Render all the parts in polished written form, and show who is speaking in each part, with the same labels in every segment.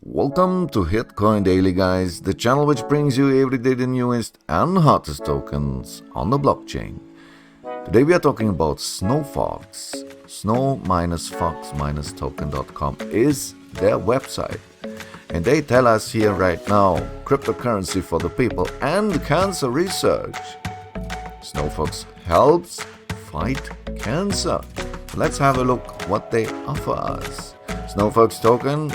Speaker 1: Welcome to Hitcoin Daily, guys, the channel which brings you every day the newest and hottest tokens on the blockchain. Today we are talking about SNOWFOX. Snow-fox-token.com is their website. And they tell us here right now, cryptocurrency for the people and cancer research. SNOWFOX helps fight cancer. Let's have a look what they offer us. SNOWFOX token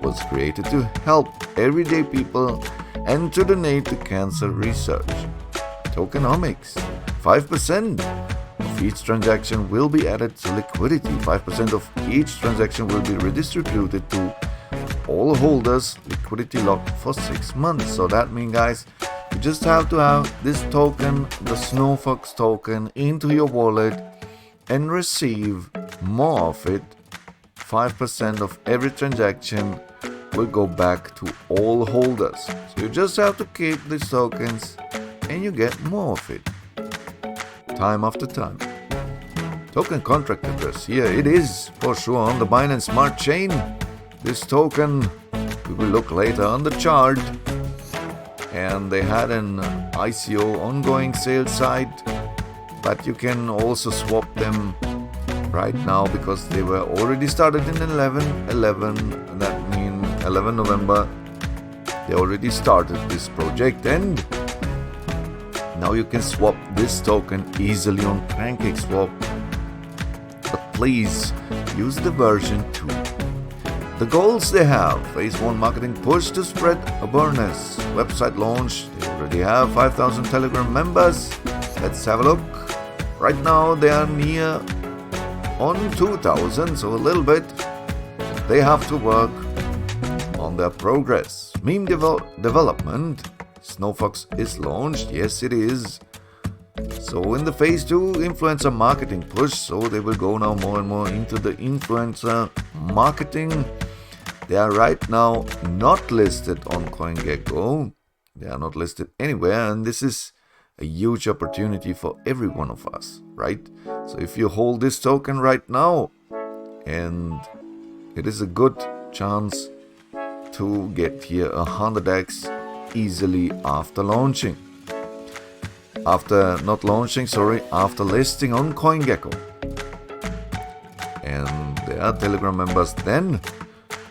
Speaker 1: was created to help everyday people and to donate to cancer research. Tokenomics. 5% of each transaction will be added to Liquidity. 5% of each transaction will be redistributed to all holders. Liquidity locked for 6 months. So that means, guys, you just have to have this token, the SNOWFOX token, into your wallet and receive more of it. 5% of every transaction will go back to all holders. So you just have to keep these tokens and you get more of it. Time after time. Token contract address. Here it is for sure on the Binance Smart Chain. This token, we will look later on the chart. And they had an ICO ongoing sale site, but you can also swap them right now because they were already started in 11/11. That means 11 November. They already started this project, and now you can swap this token easily on Pancake Swap. But please use the version 2. The goals they have: phase 1 marketing push to spread awareness. Website launch. They already have 5,000 Telegram members. Let's have a look. Right now they are near on 2,000, so a little bit. They have to work on their progress. Meme development. SNOWFOX is launched. Yes, it is. So in the phase 2 influencer marketing push, so they will go now more and more into the influencer marketing. They are right now not listed on CoinGecko. They are not listed anywhere, and this is a huge opportunity for every one of us, right? So if you hold this token right now, and it is a good chance to get here 100x easily after launching. After listing on CoinGecko. And there are Telegram members then.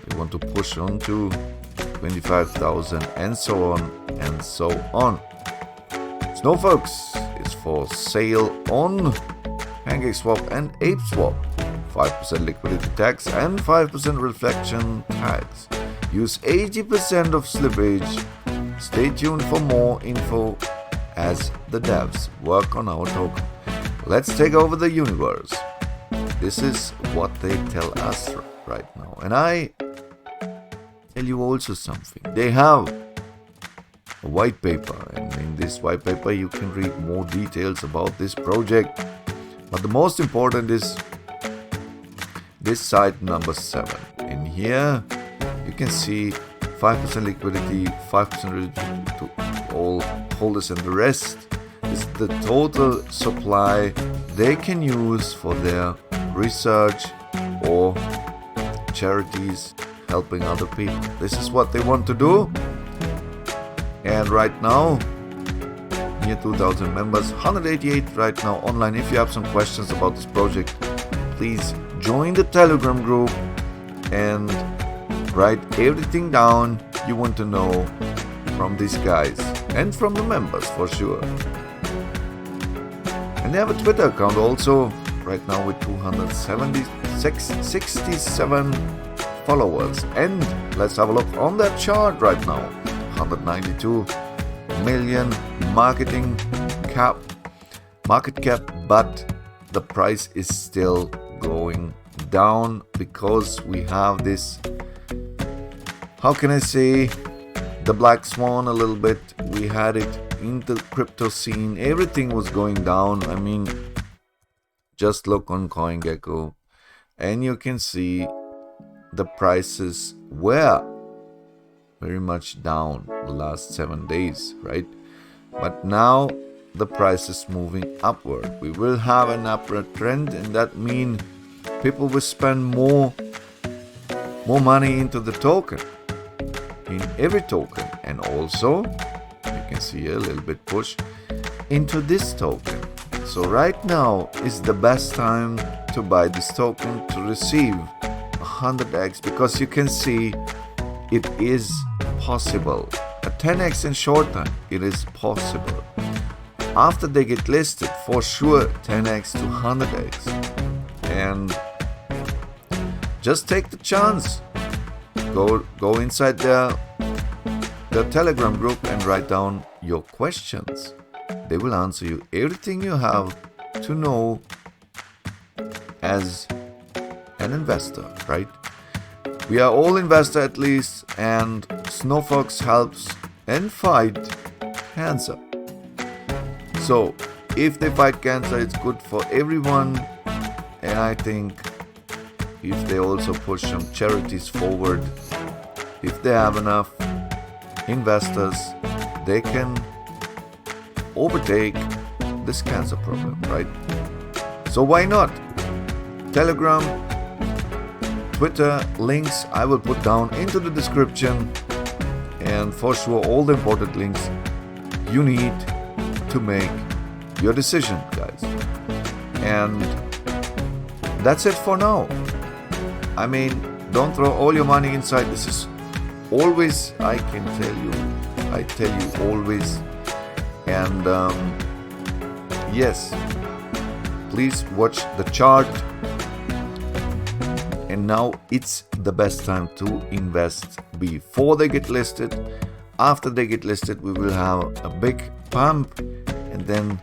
Speaker 1: We want to push on to 25,000 and so on and so on. SNOWFOX is for sale on Pancake Swap and Apeswap. 5% liquidity tax and 5% reflection tax. Use 80% of slippage. Stay tuned for more info as the devs work on our token. Let's take over the universe. This is what they tell us right now. And I tell you also something. They have a white paper, and in this white paper you can read more details about this project. But the most important is this site number 7. In here you can see 5% liquidity, 5% to all holders, and the rest is the total supply they can use for their research or charities helping other people. This is what they want to do. And right now, near 2,000 members, 188 right now online. If you have some questions about this project, please join the Telegram group and write everything down you want to know from these guys and from the members for sure. And they have a Twitter account also right now with 267 followers. And let's have a look on that chart right now. 192 million market cap, but the price is still going down because we have this, how can I say, the black swan a little bit. We had it in the crypto scene. Everything was going down. I mean, just look on CoinGecko and you can see the prices were very much down the last 7 days, right? But now the price is moving upward. We will have an upward trend, and that means people will spend more money into the token. in every token, and also you can see a little bit push into this token. So right now is the best time to buy this token to receive 100x, because you can see it is possible. A 10x in short time, it is possible. After they get listed, for sure 10x to 100x. And just take the chance. Go inside the Telegram group and write down your questions. They will answer you everything you have to know as an investor, right? We are all investors at least, and SNOWFOX helps and fight cancer. So if they fight cancer, it's good for everyone. And I think if they also push some charities forward, if they have enough investors, they can overtake this cancer problem, right? So why not? Telegram, Twitter links I will put down into the description, and for sure all the important links you need to make your decision, guys. And that's it for now. I mean, don't throw all your money inside. This is always, I tell you always. And yes, please watch the chart. And now it's the best time to invest before they get listed. After they get listed, we will have a big pump and then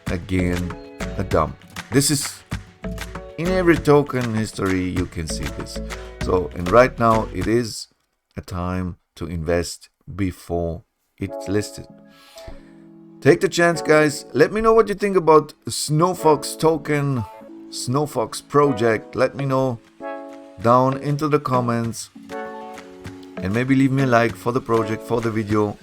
Speaker 1: again a dump. This is in every token history, you can see this. So, and right now it is a time to invest before it's listed. Take the chance, guys. Let me know what you think about SNOWFOX token, SNOWFOX project. Let me know down into the comments, and maybe leave me a like for the project, for the video.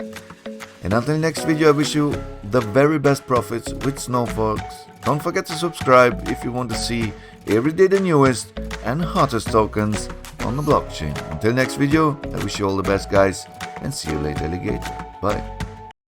Speaker 1: And until next video, I wish you the very best profits with SNOWFOX. Don't forget to subscribe if you want to see every day the newest and hottest tokens on the blockchain. Until next video, I wish you all the best, guys, and see you later, alligator. Bye.